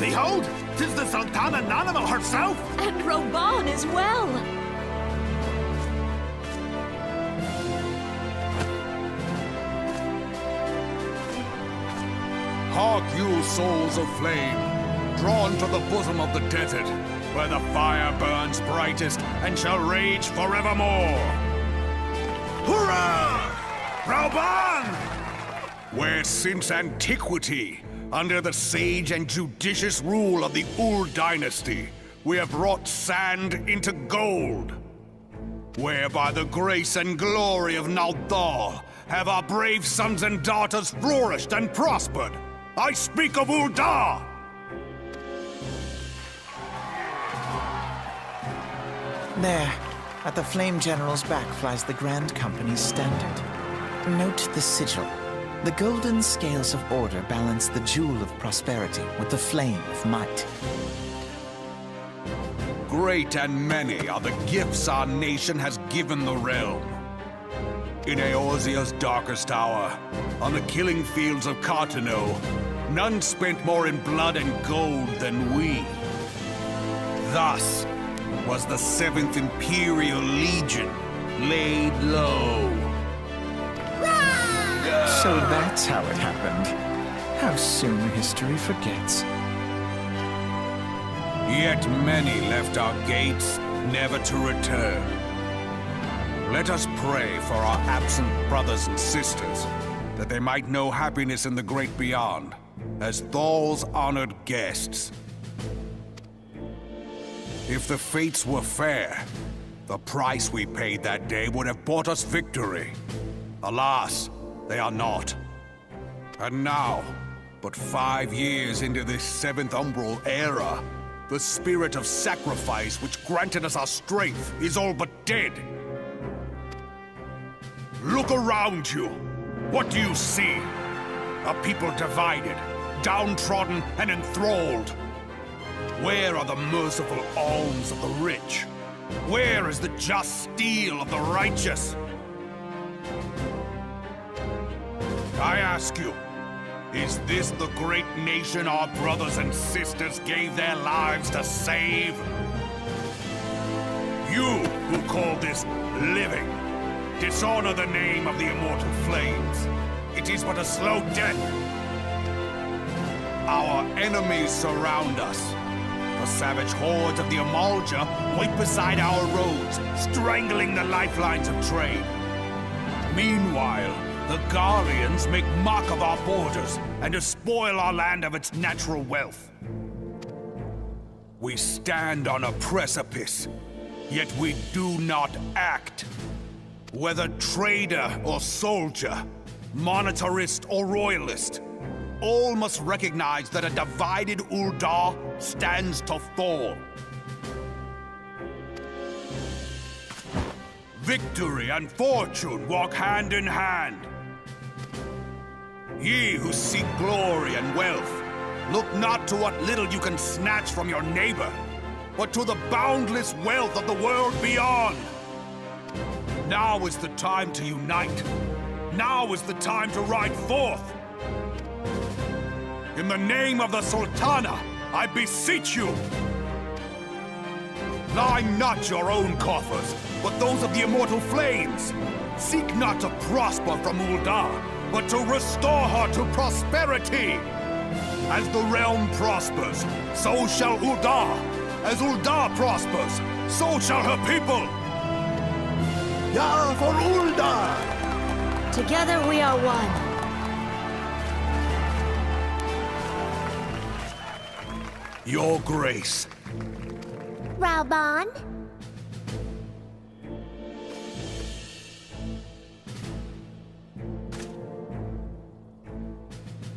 Behold, 'tis the Sultana Nanimo herself! And Roban as well! Hark you, souls of flame, drawn to the bosom of the desert, where the fire burns brightest and shall rage forevermore. Hurrah! Roban! Where since antiquity, under the sage and judicious rule of the Ul dynasty, we have wrought sand into gold. Where by the grace and glory of Naldal have our brave sons and daughters flourished and prospered. I speak of Ul'dah! There, at the Flame General's back flies the Grand Company's standard. Note the sigil. The golden scales of order balance the jewel of prosperity with the flame of might. Great and many are the gifts our nation has given the realm. In Eorzea's darkest hour, on the killing fields of Cartano, none spent more in blood and gold than we. Thus was the 7th Imperial Legion laid low. So that's how it happened. How soon history forgets. Yet many left our gates, never to return. Let us pray for our absent brothers and sisters, that they might know happiness in the great beyond, as Thal's honored guests. If the fates were fair, the price we paid that day would have bought us victory. Alas, they are not. And now, but 5 years into this 7th Umbral era, the spirit of sacrifice which granted us our strength is all but dead. Look around you. What do you see? A people divided, downtrodden, and enthralled. Where are the merciful alms of the rich? Where is the just steel of the righteous? I ask you, is this the great nation our brothers and sisters gave their lives to save? You who call this living, dishonor the name of the immortal flames. It is but a slow death. Our enemies surround us. The savage hordes of the Amalja wait beside our roads, strangling the lifelines of trade. Meanwhile, the Garleans make mock of our borders and despoil our land of its natural wealth. We stand on a precipice, yet we do not act. Whether trader or soldier, monetarist or royalist, all must recognize that a divided Ul'dah stands to fall. Victory and fortune walk hand in hand. Ye who seek glory and wealth, look not to what little you can snatch from your neighbor, but to the boundless wealth of the world beyond. Now is the time to unite. Now is the time to ride forth. In the name of the Sultana, I beseech you. Line not your own coffers, but those of the immortal flames. Seek not to prosper from Ul'dah, but to restore her to prosperity. As the realm prospers, so shall Ul'dah. As Ul'dah prospers, so shall her people. Yah for Ul'dah! Together we are one. Your Grace. Rauban?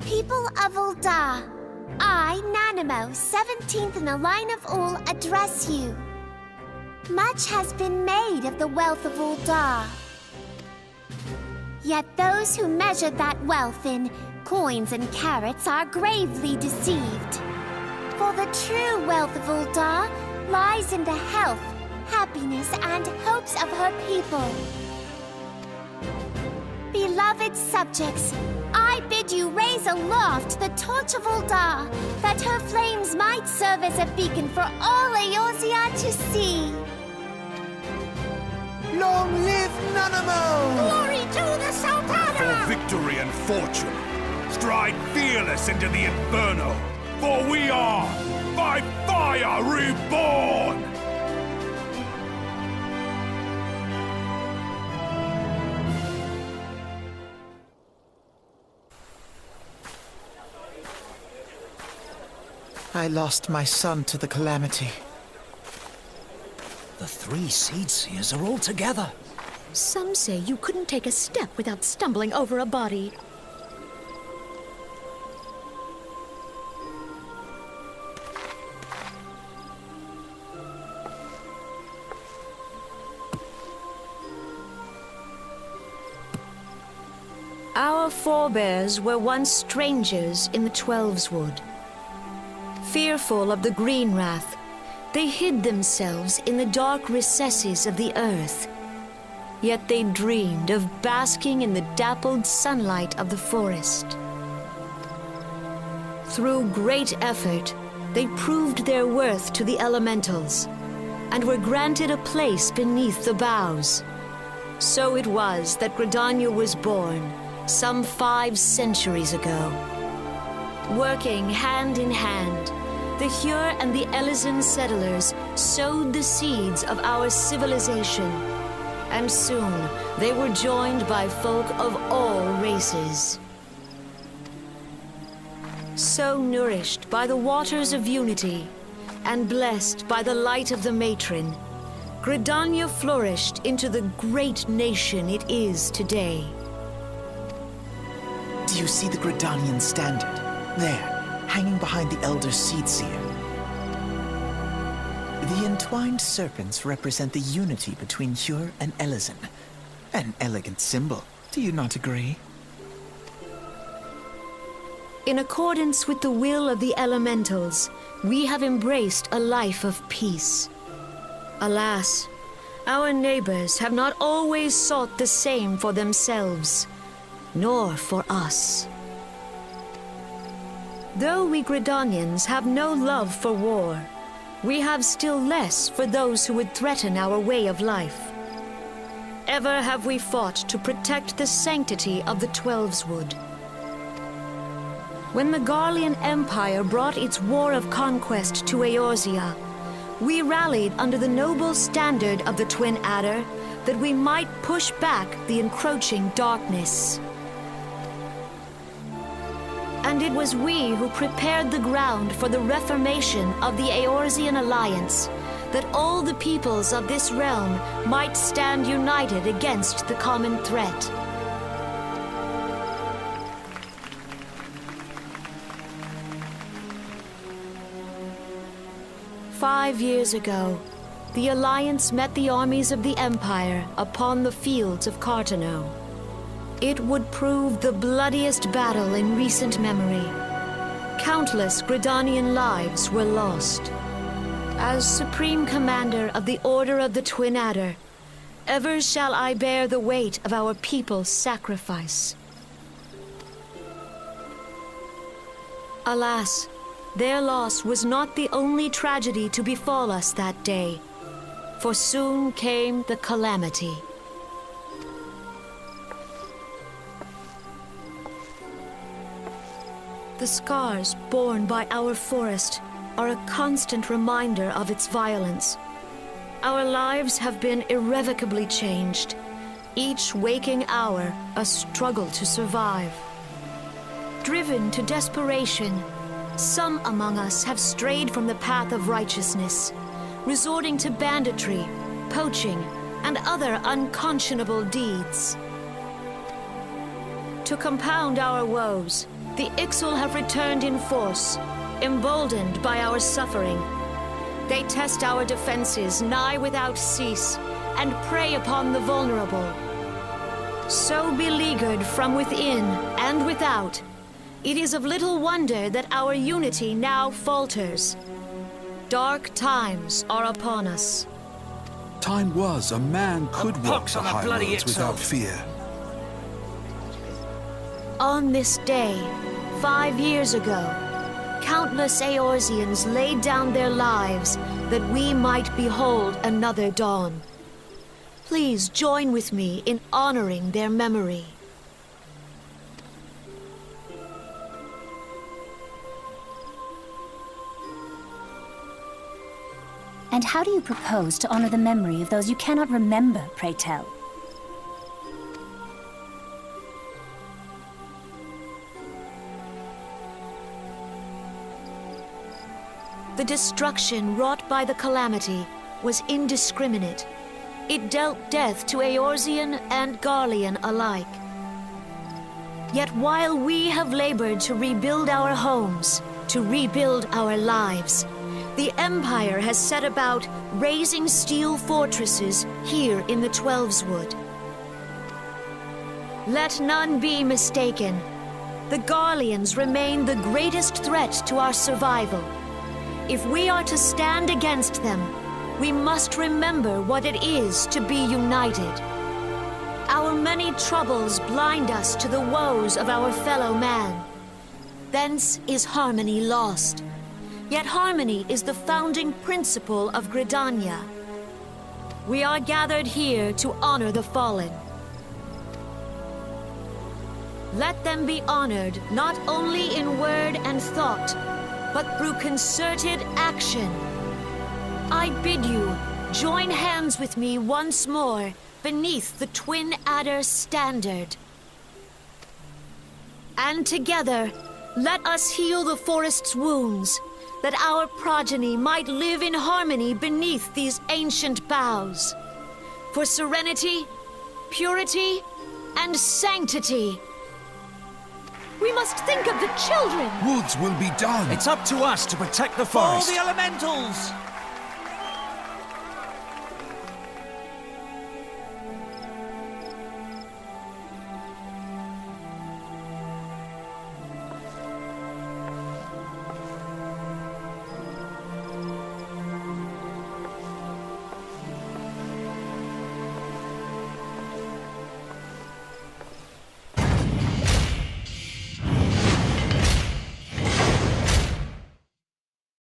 People of Ul'dah, I, Nanimo, 17th in the line of Ul, address you. Much has been made of the wealth of Ul'dah. Yet those who measure that wealth in coins and carats are gravely deceived. For the true wealth of Ul'dah lies in the health, happiness, and hopes of her people. Beloved subjects, I bid bid you raise aloft the torch of Uldar, that her flames might serve as a beacon for all Eorzea to see. Long live Nanamo! Glory to the Sultana! For victory and fortune, stride fearless into the Inferno, for we are by fire reborn! I lost my son to the calamity. The three Seed Seers are all together. Some say you couldn't take a step without stumbling over a body. Our forebears were once strangers in the Twelveswood. Fearful of the Green Wrath, they hid themselves in the dark recesses of the earth. Yet they dreamed of basking in the dappled sunlight of the forest. Through great effort, they proved their worth to the elementals, and were granted a place beneath the boughs. So it was that Gridania was born, some 5 centuries ago. Working hand in hand, the Hyur and the Elysian settlers sowed the seeds of our civilization, and soon they were joined by folk of all races. So nourished by the waters of unity, and blessed by the light of the matron, Gridania flourished into the great nation it is today. Do you see the Gridanian standard? There, hanging behind the Elder Seed Seer. The entwined serpents represent the unity between Hyur and Elysian. An elegant symbol, do you not agree? In accordance with the will of the elementals, we have embraced a life of peace. Alas, our neighbors have not always sought the same for themselves, nor for us. Though we Gridanians have no love for war, we have still less for those who would threaten our way of life. Ever have we fought to protect the sanctity of the Twelveswood. When the Garlean Empire brought its war of conquest to Eorzea, we rallied under the noble standard of the Twin Adder that we might push back the encroaching darkness. And it was we who prepared the ground for the reformation of the Eorzean Alliance, that all the peoples of this realm might stand united against the common threat. "5 years ago, the Alliance met the armies of the Empire upon the fields of Cartano. It would prove the bloodiest battle in recent memory. Countless Gridanian lives were lost. As Supreme Commander of the Order of the Twin Adder, ever shall I bear the weight of our people's sacrifice. Alas, their loss was not the only tragedy to befall us that day, for soon came the calamity. The scars borne by our forest are a constant reminder of its violence. Our lives have been irrevocably changed, each waking hour a struggle to survive. Driven to desperation, some among us have strayed from the path of righteousness, resorting to banditry, poaching, and other unconscionable deeds. To compound our woes, the Ixal have returned in force, emboldened by our suffering. They test our defenses nigh without cease, and prey upon the vulnerable. So beleaguered from within and without, it is of little wonder that our unity now falters. Dark times are upon us. Time was a man could walk pox the on the high bloody roads Ixal. without fear. On this day, 5 years ago, countless Eorzeans laid down their lives that we might behold another dawn. Please join with me in honoring their memory. And how do you propose to honor the memory of those you cannot remember, pray tell? The destruction wrought by the calamity was indiscriminate. It dealt death to Eorzean and Garlean alike. Yet while we have labored to rebuild our homes, to rebuild our lives, the Empire has set about raising steel fortresses here in the Twelveswood. Let none be mistaken. The Garleans remain the greatest threat to our survival. If we are to stand against them, we must remember what it is to be united. Our many troubles blind us to the woes of our fellow man. Thence is harmony lost. Yet harmony is the founding principle of Gridania. We are gathered here to honor the fallen. Let them be honored not only in word and thought, but through concerted action. I bid you join hands with me once more beneath the Twin Adder's standard. And together, let us heal the forest's wounds, that our progeny might live in harmony beneath these ancient boughs. For serenity, purity, and sanctity. We must think of the children! Woods will be done. It's up to us to protect the For forest. the elementals!